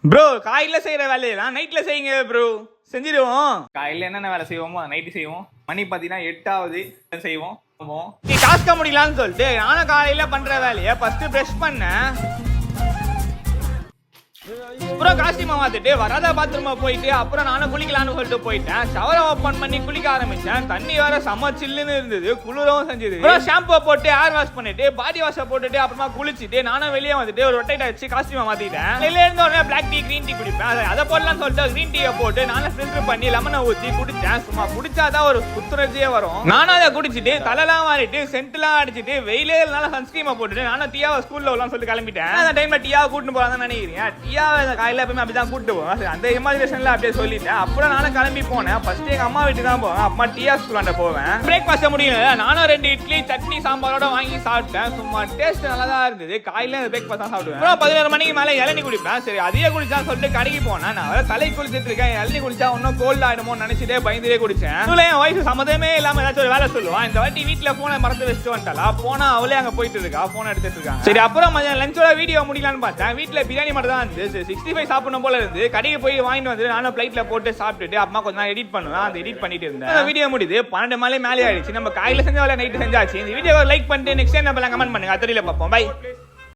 Bro காலையில செய்யற வேலையெல்லாம் நைட்ல செய்யுங்க ப்ரோ, செஞ்சிடுவோம். காலையில என்னென்ன வேலை செய்வோமோ நைட்டு செய்வோம். மணி பார்த்தீங்கன்னா 8 செய்வோம். நீ டாஸ்க முடியலான்னு சொல்லிட்டு நானும் காலையில பண்ற வேலையை ஃபர்ஸ்ட் பிரஷ் பண்ணேன். அப்புறம் காஸ்டியூமை மாத்திட்டு வராத பாத்ரூமா போயிட்டு அப்புறம் நானும் குளிக்கலான்னு சொல்லிட்டு போயிட்டேன். ஷவரை ஓப்பன் பண்ணி குளிக்க ஆரம்பிச்சேன். தண்ணி வேற செம்ம சில்லுன்னு இருந்தது, குளிரவும் செஞ்சது. அப்புறம் ஷாம்பு போட்டு ஹேர் வாஷ் பண்ணிட்டு பாடி வாஷை போட்டுட்டு அப்புறமா குளிச்சுட்டு நானும் வெளியே வந்துட்டு ஒரு ரொட்டேட் அடிச்சு காஸ்டியூமை மாத்திட்டேன். வெளியே இருந்த உடனே பிளாக் டீ கிரீன் டீ குடிப்பேன். அதை போடலாம்னு சொல்லிட்டு கிரீன் டீயை போட்டு நானும் ஃபில்டர் பண்ணி லெமனை ஊற்றி குடிச்சேன். சும்மா குடிச்சாதான் ஒரு புத்துணர்ச்சியே வரும். நானும் அதை குடிச்சிட்டு தலைலாம் மாறிட்டு சென்ட்லாம் அடிச்சிட்டு வெயிலே இருந்தாலும் சன்ஸ்கிரீமை போட்டுட்டு நானும் டீயாவை ஸ்கூல்ல உள்ளான்னு சொல்லிட்டு கிளம்பிட்டேன். அந்த டைம்ல டீயாவை கூட்டிட்டு போறான்னு நினைக்கிறேன். டீயாவை காலையில எப்பவுமே அப்படிதான் கூட்டு போவேன். அந்த இமேஜினேஷன்ல அப்படியே சொல்லிட்டேன். அப்புறம் நானும் கிளம்பி போனேன். ஃபர்ஸ்ட் எங்க அம்மா வீட்டுக்கு தான் போவேன். அம்மா டீயா ஸ்கூலாண்ட போவேன். பிரேக்ஃபாஸ்ட் முடியல, நானும் 2 இட்லி சட்னி சாம்பாரோட வாங்கி சாப்பிட்டேன். சும்மா டேஸ்ட் நல்லா தான் இருந்தது. காலையில பிரேக்ஃபாஸ்ட் தான் சாப்பிடுவேன். அப்புறம் 11 மணிக்கு மேல இளநீ குடிப்பேன். சரி அதையே குடிச்சான்னு சொல்லிட்டு கடைக்கு போனேன். நான் வேற தலை குளிச்சிட்டு இருக்கேன். இளநீ குடிச்சா இன்னும் கோல்ட் ஆயிடுமோன்னு நினைச்சிட்டே பயந்துட்டே குடிச்சேன். இதுல என் வயசு சம்மதமே இல்லாம ஏதாச்சும் ஒரு வேலை சொல்லுவான். இந்த வாட்டி வீட்டுல போனை மறந்து வச்சுட்டு வந்துட்டாளா, போனா அவளே அங்க போயிட்டு இருக்கா, போன் எடுத்துட்டு இருக்காங்க. சரி அப்புறம் மதியம் லஞ்சோட வீடியோ முடியலான்னு பார்த்தேன். வீட்டுல பிரியாணி மட்டும் தான் இருந்துச்சு. 65 சாப்பிடணும் போல இருந்து கடைக்கு போய் வாங்கிட்டு வந்து நானும் பிளைட்ல போட்டு சாப்பிட்டுட்டு அம்மா கொஞ்ச நேரம் எடிட் பண்ணுவேன். அந்த எடிட் பண்ணிட்டு இருந்தேன். வீடியோ முடியுது 12 மேலே ஆயிடுச்சு. நம்ம காலையில செஞ்ச வேலை நைட்டு செஞ்சாச்சு. இந்த வீடியோ லைக் பண்ணிட்டு நெக்ஸ்ட் டைம் நம்ம கமெண்ட் பண்ணுங்க. தெரியல பார்ப்போம். பை.